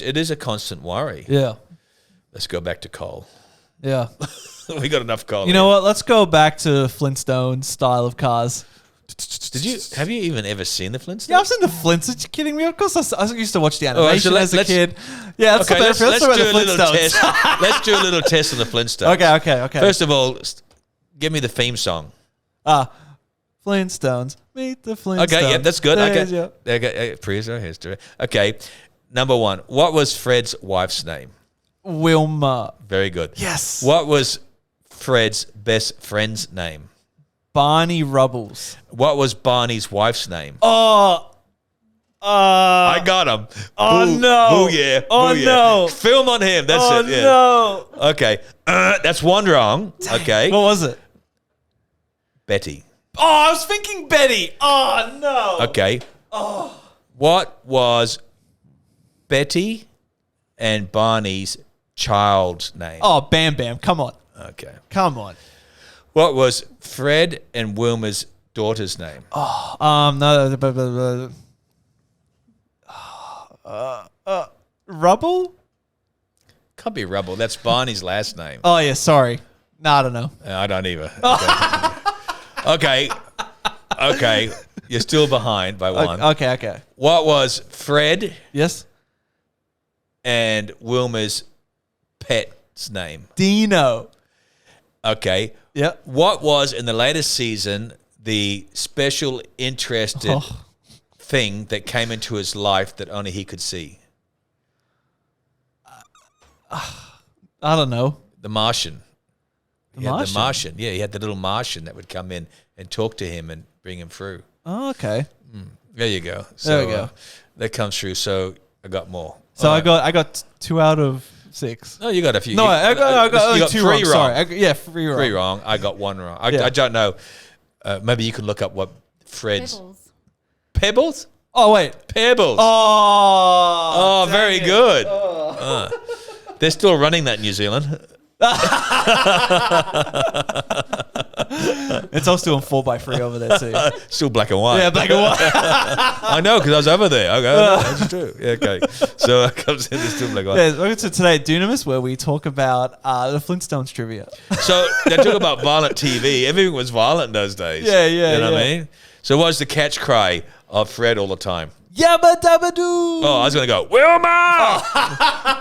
it is a constant worry. Yeah. Let's go back to coal. Yeah. We got enough coal. You know what? Let's go back to Flintstone style of cars. Have you even ever seen the Flintstones? Yeah, I've seen the Flintstones. Are you kidding me? Of course, I used to watch the animation so as a kid. Yeah, that's Okay, let's talk do about a the little Flintstones. test. Let's do a little test on the Flintstones. Okay. First of all, give me the theme song. Flintstones. Meet the Flintstones. Okay, yeah, that's good. There's Okay, okay, prehistoric history. Okay, number one. What was Fred's wife's name? Wilma. Very good. Yes. What was Fred's best friend's name? Barney Rubbles. What was Barney's wife's name? Oh. I got him. Oh, Boo, no. Boo, yeah. Oh, Boo, yeah. no. Film on him. That's Oh, it. Yeah. no. Okay. That's one wrong. Okay. What was it? Betty. Oh, I was thinking Betty. Oh, no. Okay. What was Betty and Barney's child's name? Oh, Bam Bam. Come on. Okay. Come on. What was Fred and Wilma's daughter's name? Rubble? Can't be Rubble. That's Barney's last name. Oh, yeah, sorry. No, I don't know. I don't either. Okay. Okay. You're still behind by one. Okay. What was Fred Yes? and Wilma's pet's name? Dino. Okay. Yep. What was in the latest season the special interested thing that came into his life that only he could see? I don't know. The Martian. The Martian? The Martian. Yeah, he had the little Martian that would come in and talk to him and bring him through. Oh, okay. There you go. So, There we go. That comes through. So I got more. So All I right. got 2 out of 6. No, you got a few. No, I got you only got 2 three wrong. Sorry. wrong. Yeah, 3 wrong. Three wrong. I got 1 wrong. Yeah. I don't know. Maybe you can look up what Fred's Pebbles. Pebbles. Oh, wait. Pebbles. Oh, Oh, very good. They're still running that in New Zealand. It's all still in 4x3 over there, too. Still black and white. Yeah, black and white. I know, because I was over there. Okay, that's true. Yeah, okay. So it comes in, it's still black and white. Yeah, welcome to today at Dunamis, where we talk about the Flintstones trivia. So they talk about violent TV. Everything was violent in those days. Yeah, You know what I yeah. mean? So what was the catch cry of Fred all the time? Yabba dabba doo. Oh, I was going to go, Wilma!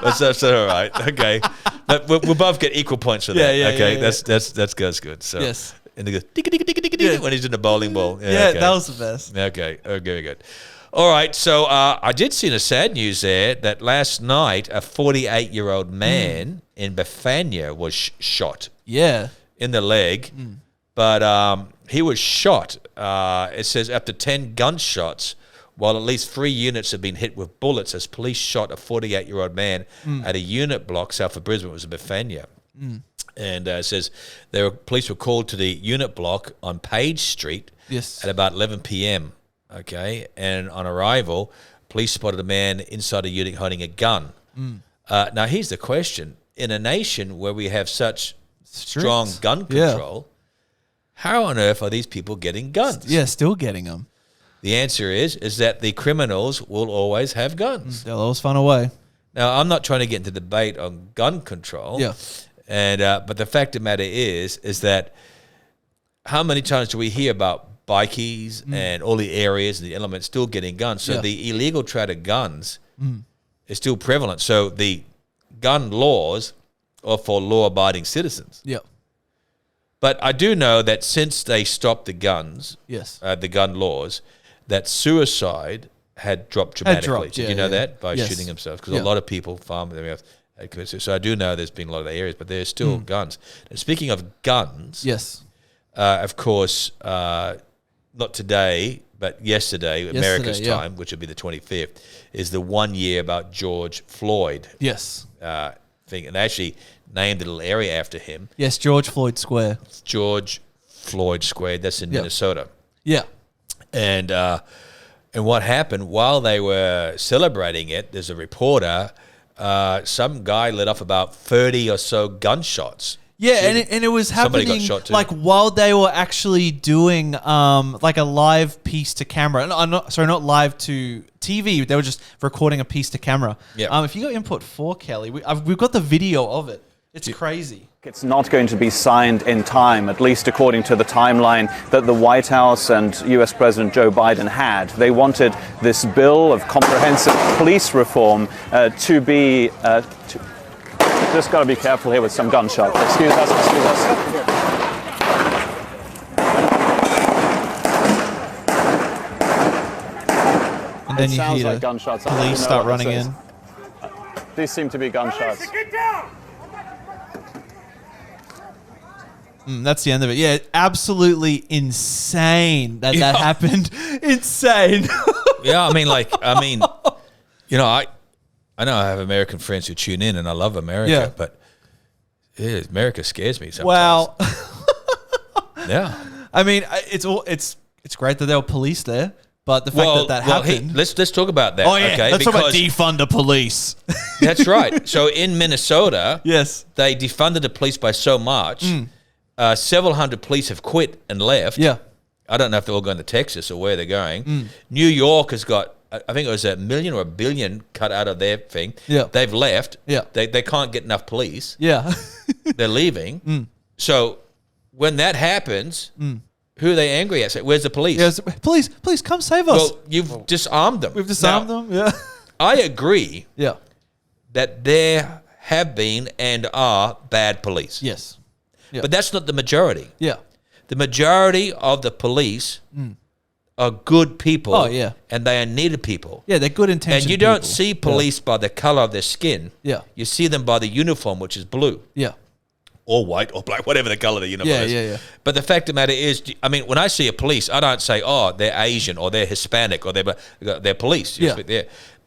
That's all right. Okay. But we'll both get equal points for that. Yeah, okay. yeah. That's good. So, Yes. And they go, ticka, when he's in the bowling ball. Yeah, okay. that was the best. Okay. Oh, very good. All right. So I did see the sad news there that last night a 48-year-old man in Bethania was shot Yeah. in the leg. But he was shot, it says, after 10 gunshots, while at least 3 units have been hit with bullets as police shot a 48-year-old man at a unit block south of Brisbane. It was in Bethania. And it says police were called to the unit block on Page Street Yes. at about 11 p.m. Okay, and on arrival, police spotted a man inside a unit holding a gun. Now, here's the question. In a nation where we have such strong gun control, how on earth are these people getting guns? Yeah, still getting them. The answer is that the criminals will always have guns. They'll always find a way. Now, I'm not trying to get into debate on gun control. Yeah. And but the fact of the matter is that how many times do we hear about bikies and all the areas and the elements still getting guns? So the illegal trade of guns is still prevalent. So the gun laws are for law-abiding citizens. Yeah. But I do know that since they stopped the guns, Yes. the gun laws, that suicide had dropped dramatically. Did you know that? By shooting themselves? Because a lot of people farm them have committed suicide. So I do know there's been a lot of areas, but there's still guns. And speaking of guns, Yes. of course, not today, but yesterday America's time, which would be the 25th, is the 1 year about George Floyd. Yes. Thing, and they actually named a little area after him. Yes, George Floyd Square. George Floyd Square. That's in Minnesota. Yeah. And what happened while they were celebrating it? There's a reporter. Some guy let off about 30 or so gunshots. Yeah, and it was happening Somebody got shot too. like while they were actually doing like a live piece to camera. No, not live to TV. They were just recording a piece to camera. Yeah. If you got input 4, Kelly, we've got the video of it. It's crazy. It's not going to be signed in time, at least according to the timeline that the White House and US President Joe Biden had. They wanted this bill of comprehensive police reform to be... Just got to be careful here with some gunshots. Excuse us. And then it you sounds hear like gunshots. police start running in. These seem to be gunshots. That's the end of it. Yeah, absolutely insane that happened. Insane. Yeah, I mean, you know, I know I have American friends who tune in, and I love America, but America scares me sometimes. Well, yeah. I mean, it's great that there were police there, but the fact that happened. Let's talk about that. Oh yeah, okay? let's talk about defund the police. That's right. So in Minnesota, yes, they defunded the police by so much. Several hundred police have quit and left. Yeah, I don't know if they're all going to Texas or where they're going. New York has got, I think it was $1 million or $1 billion cut out of their thing. Yeah. They've left. Yeah. They can't get enough police. Yeah. They're leaving. So when that happens, who are they angry at? Say, where's the police? Yes, please come save us. Well, you've disarmed them. We've disarmed them. Yeah. I agree Yeah. that there have been and are bad police. Yes. Yeah. But that's not the majority. Yeah. The majority of the police are good people. Oh, yeah. And they are needed people. Yeah, they're good intentioned And you don't people. see police by the color of their skin. Yeah. You see them by the uniform, which is blue. Yeah. Or white or black, whatever the color of the uniform is. Yeah. But the fact of the matter is, I mean, when I see a police, I don't say, oh, they're Asian or they're Hispanic or they're police. Yeah.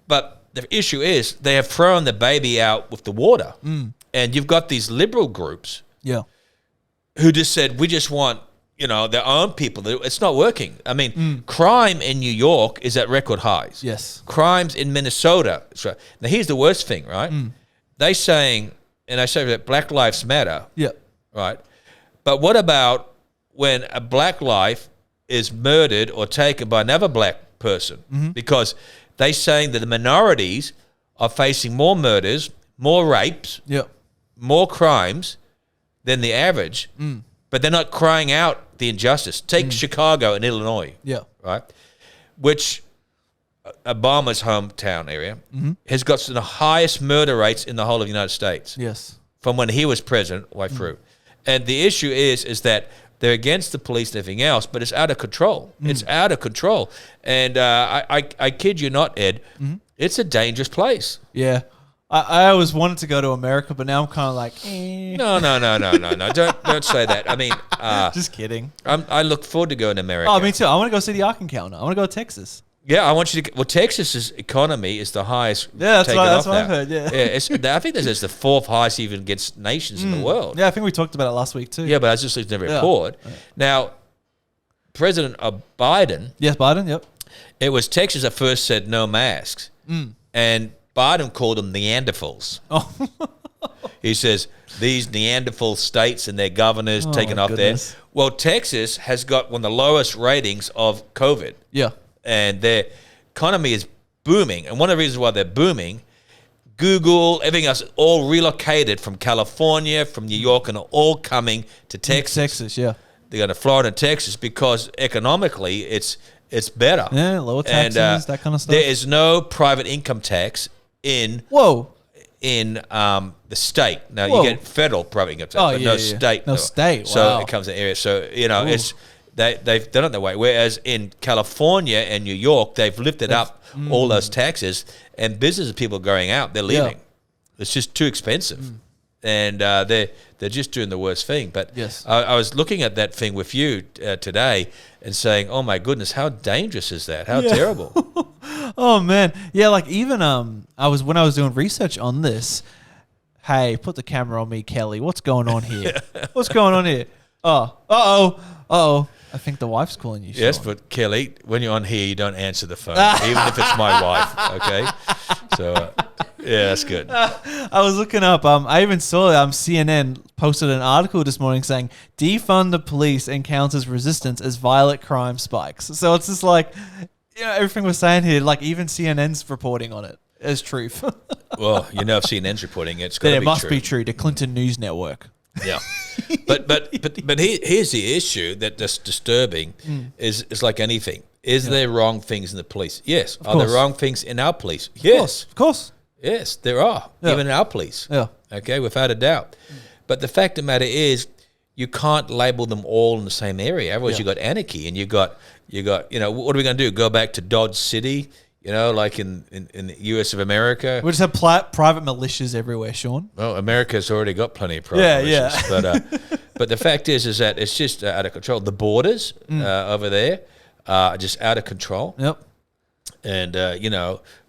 But the issue is they have thrown the baby out with the water. And you've got these liberal groups Yeah. who just said, we just want, their own people. It's not working. I mean, crime in New York is at record highs. Yes. Crimes in Minnesota. Now, here's the worst thing, right? They saying, and I say that Black Lives Matter. Yeah. Right? But what about when a black life is murdered or taken by another black person? Because they saying that the minorities are facing more murders, more rapes, Yeah. more crimes than the average, but they're not crying out the injustice. Take Chicago and Illinois, Yeah. right? Which Obama's hometown area has got the highest murder rates in the whole of the United States Yes. from when he was president right through. And the issue is that they're against the police and everything else, but it's out of control. It's out of control. And I kid you not, Ed, it's a dangerous place. Yeah. I always wanted to go to America, but now I'm kind of like, No. Don't say that. I mean, just kidding. I look forward to going to America. Oh, me too. I want to go see the Ark Encounter. I want to go to Texas. Yeah, I want you to. Well, Texas's economy is the highest. Yeah, that's what now. I've heard. Yeah, I think it's the fourth highest even against nations in the world. Yeah, I think we talked about it last week too. Yeah, but I just looked at the report. Yeah. Now, President Biden. Yes, Biden. Yep. It was Texas that first said no masks, and Biden called them Neanderthals. Oh. He says these Neanderthal states and their governors taking off there. Well, Texas has got one of the lowest ratings of COVID. Yeah. And their economy is booming. And one of the reasons why they're booming, Google, everything else, all relocated from California, from New York, and are all coming to Texas. Texas, yeah. They're going to Florida and Texas because economically it's better. Yeah, lower taxes, that kind of stuff. There is no private income tax in the state. Now, you get federal private income tax, but no state. No state, So wow. it comes in area. So, it's... They've done it that way. Whereas in California and New York, they've lifted up all those taxes, and business people are going out. They're leaving. It's just too expensive. and they're just doing the worst thing. But Yes. I was looking at that thing with you today and saying, "Oh my goodness, how dangerous is that? How terrible!" Oh man, yeah. Like even when I was doing research on this. Hey, put the camera on me, Kelly. What's going on here? What's going on here? Oh. I think the wife's calling you. Yes, Shaun. but Kelly, when you're on here, you don't answer the phone, even if it's my wife. Okay, so yeah, that's good. I was looking up. I even saw CNN posted an article this morning saying defund the police encounters resistance as violent crime spikes. So it's just like, everything we're saying here. Like even CNN's reporting on it as truth. Well, if CNN's reporting it, it's got to Then be it must true. be true. The Clinton News Network. Yeah, but here's the issue that's disturbing is like anything. Is there wrong things in the police? Yes. Are there wrong things in our police? Yes. Of course. Yes, there are. Yeah. Even in our police. Yeah. Okay, without a doubt. But the fact of the matter is, you can't label them all in the same area. Otherwise, you got anarchy, and you got. What are we going to do? Go back to Dodge City? Like in the U.S. of America. We just have private militias everywhere, Shaun. Well, America's already got plenty of private militias. But the fact is that it's just out of control. The borders over there are just out of control. Yep. And,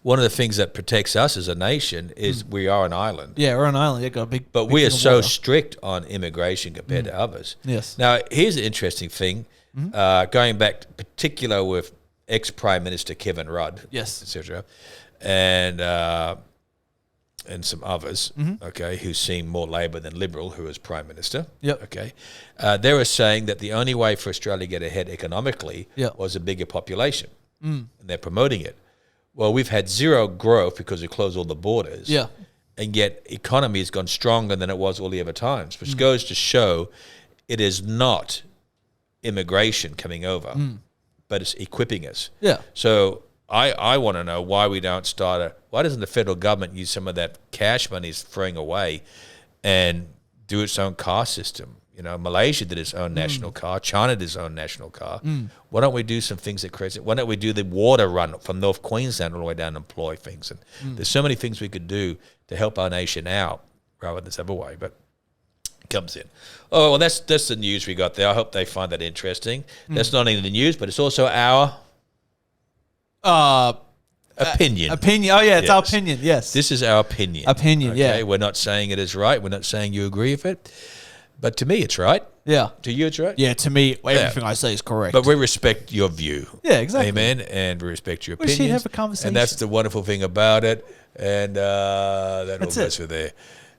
one of the things that protects us as a nation is we are an island. Yeah, we're an island. Yeah, got a big. But big we are thing of so water. strict on immigration compared to others. Yes. Now, here's the interesting thing. Going back particular with ex-Prime Minister Kevin Rudd, Yes. etc., and some others, okay, who seem more Labor than Liberal, who was Prime Minister. Yep. Okay. They were saying that the only way for Australia to get ahead economically was a bigger population. And they're promoting it. Well, we've had zero growth because we closed all the borders. Yeah. And yet economy has gone stronger than it was all the other times, which goes to show it is not immigration coming over, but it's equipping us. Yeah. So I want to know why we don't why doesn't the federal government use some of that cash money it's throwing away and do its own car system? Malaysia did its own national car. China did its own national car. Why don't we do some things that create it? Why don't we do the water run from North Queensland all the way down and employ things? And there's so many things we could do to help our nation out rather than this other way. But it comes in. Oh, well, that's the news we got there. I hope they find that interesting. That's not only the news, but it's also our opinion. Opinion. Oh yeah, it's our opinion. Yes. This is our opinion. Opinion. Yeah. We're not saying it is right. We're not saying you agree with it. But to me, it's right. Yeah. To you, it's right. Yeah. To me, everything I say is correct. But we respect your view. Yeah. Exactly. Amen. And we respect your We opinions. should have a conversation. And that's the wonderful thing about it. And that all goes for there.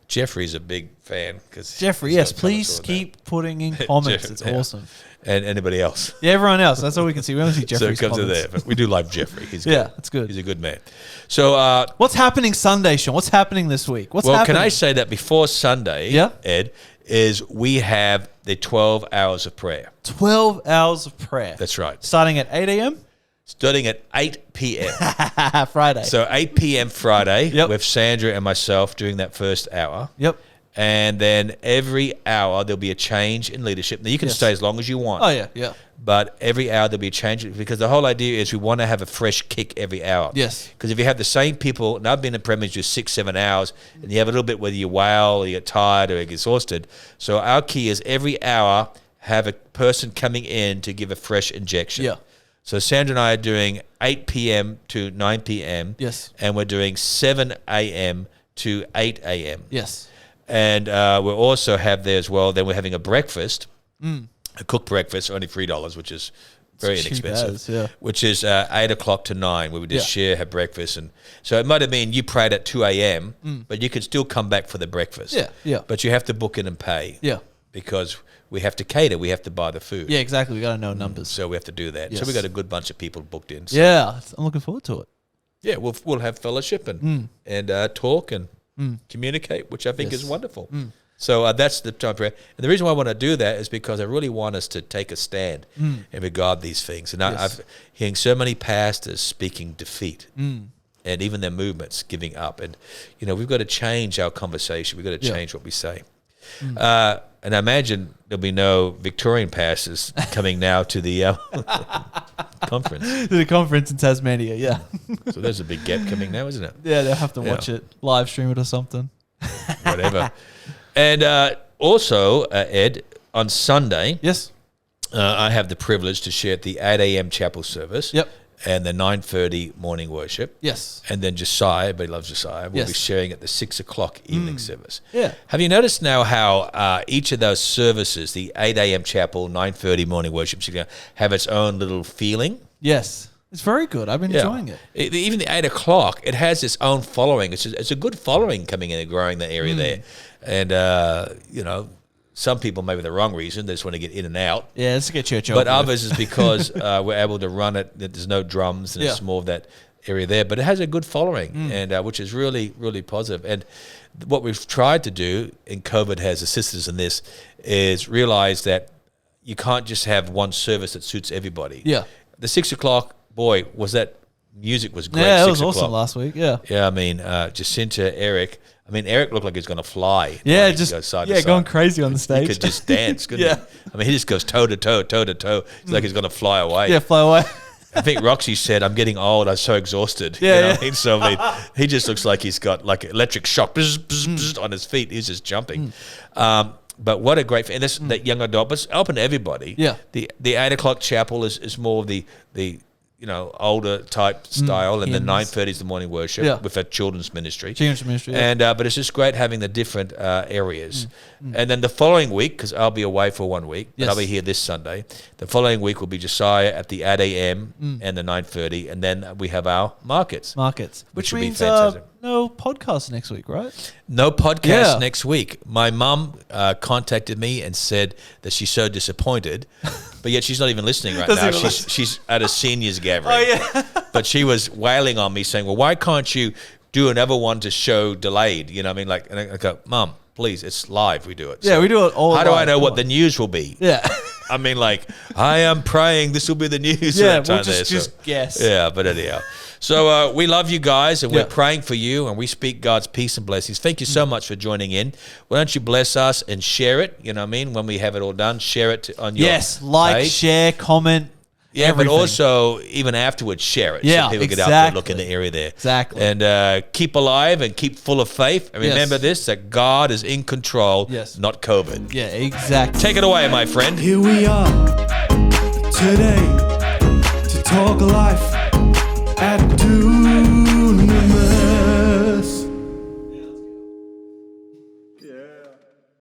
Jeffrey's a big fan. Jeffrey, yes, please keep putting in comments. It's awesome. And anybody else. Yeah, everyone else. That's all we can see. We only see Jeffrey's So it comes to comments. there. But we do love Jeffrey. He's good. Yeah, that's good. He's a good man. So what's happening Sunday, Shaun? What's happening this week? What's happening? Can I say that before Sunday, Ed, is we have the 12 hours of prayer. 12 hours of prayer. That's right. Starting at 8 a.m.? Starting at 8 p.m. Friday. So 8 p.m. Friday Yep. with Sandra and myself doing that first hour. Yep. And then every hour there'll be a change in leadership. Now you can stay as long as you want. Oh, yeah, yeah. But every hour there'll be a change because the whole idea is we want to have a fresh kick every hour. Yes. Because if you have the same people, and I've been in Premiers just 6-7 hours, and you have a little bit whether you wail or you get tired or you get exhausted. So our key is every hour have a person coming in to give a fresh injection. Yeah. So Sandra and I are doing 8 p.m. to 9 p.m. Yes. And we're doing 7 a.m. to 8 a.m. Yes. And we'll also have there as well, then we're having a breakfast, a cooked breakfast, only $3, which is very inexpensive, which is 8 o'clock to 9, where we just have breakfast. And so it might have been you prayed at 2 a.m., but you could still come back for the breakfast. Yeah, yeah. But you have to book in and pay. Yeah. Because we have to cater, we have to buy the food. Yeah, exactly. We got to know numbers. So we have to do that. Yes. So we got a good bunch of people booked in. So yeah, I'm looking forward to it. yeah, we'll have fellowship and talk and communicate, which I think is wonderful. So that's the time prayer. And the reason why I want to do that is because I really want us to take a stand in regard these things. And I've hearing so many pastors speaking defeat and even their movements giving up. And, we've got to change our conversation. We've got to change what we say. And I imagine there'll be no Victorian pastors coming now to the conference. To the conference in Tasmania, yeah. So there's a big gap coming now, isn't it? Yeah, they'll have to watch it, live stream it or something. Whatever. And also, Ed, on Sunday, Yes. I have the privilege to share at the 8 a.m. chapel service. Yep. And the 9:30 morning worship. Yes. And then Josiah, everybody loves Josiah, will be sharing at the 6 o'clock evening service. Yeah. Have you noticed now how each of those services, the 8 a.m. chapel, 9:30 morning worship, have its own little feeling? Yes. It's very good. I've been enjoying it. Even the 8 o'clock, it has its own following. It's a good following coming in and growing the area there. And, some people maybe the wrong reason. They just want to get in and out. Yeah, let's get church over. But others is because we're able to run it. That there's no drums and it's more of that area there. But it has a good following, and which is really, really positive. And what we've tried to do, and COVID has assisted us in this, is realize that you can't just have one service that suits everybody. Yeah. The 6 o'clock, boy, was that music was great. Yeah, it 6 was o'clock. awesome last week. Yeah. Yeah, I mean, Jacinta, Eric. I mean, Eric looked like he's going to fly. Yeah, Like, just go side to side. going crazy on the stage. He could just dance, couldn't he? I mean, he just goes toe to toe, toe to toe. It's like he's going to fly away. Yeah, fly away. I think Roxy said, "I'm getting old. I'm so exhausted." Yeah, you know yeah. what I mean? So I mean, he just looks like he's got like electric shock bzz, bzz, bzz, on his feet. He's just jumping. But what a great, and this that young adult, but it's open to everybody. Yeah. The 8 o'clock chapel is more of the older type style, and the Hymns. 9:30 is the morning worship with a children's ministry. Children's ministry, yeah. And but it's just great having the different areas. And then the following week, because I'll be away for 1 week, but I'll be here this Sunday. The following week will be Josiah at the 8 a.m. and the 9:30, and then we have our markets. Which will be means fantastic. no podcast next week, right? No podcast Yeah. next week. My mum contacted me and said that she's so disappointed, but yet she's not even listening right now. She's at a seniors gathering. Oh, yeah. But she was wailing on me saying, well, why can't you do another one to show delayed? You know what I mean? Like, and I go, Mum, please, it's live. We do it. Yeah, we do it all How do I live. know Come what on. the news will be? Yeah. I mean, like, I am praying this will be the news. Yeah, that time we'll just there, guess. Yeah, but anyhow. So we love you guys, and we're praying for you, and we speak God's peace and blessings. Thank you so much for joining in. Why don't you bless us and share it? You know what I mean? When we have it all done, share it on your page. Share, comment. Yeah, everything. but also even afterwards, share it. Yeah, so people get out there and look in the area there. Exactly. And keep alive and keep full of faith. And remember this, that God is in control, not COVID. Yeah, exactly. Take it away, my friend. Here we are today to talk life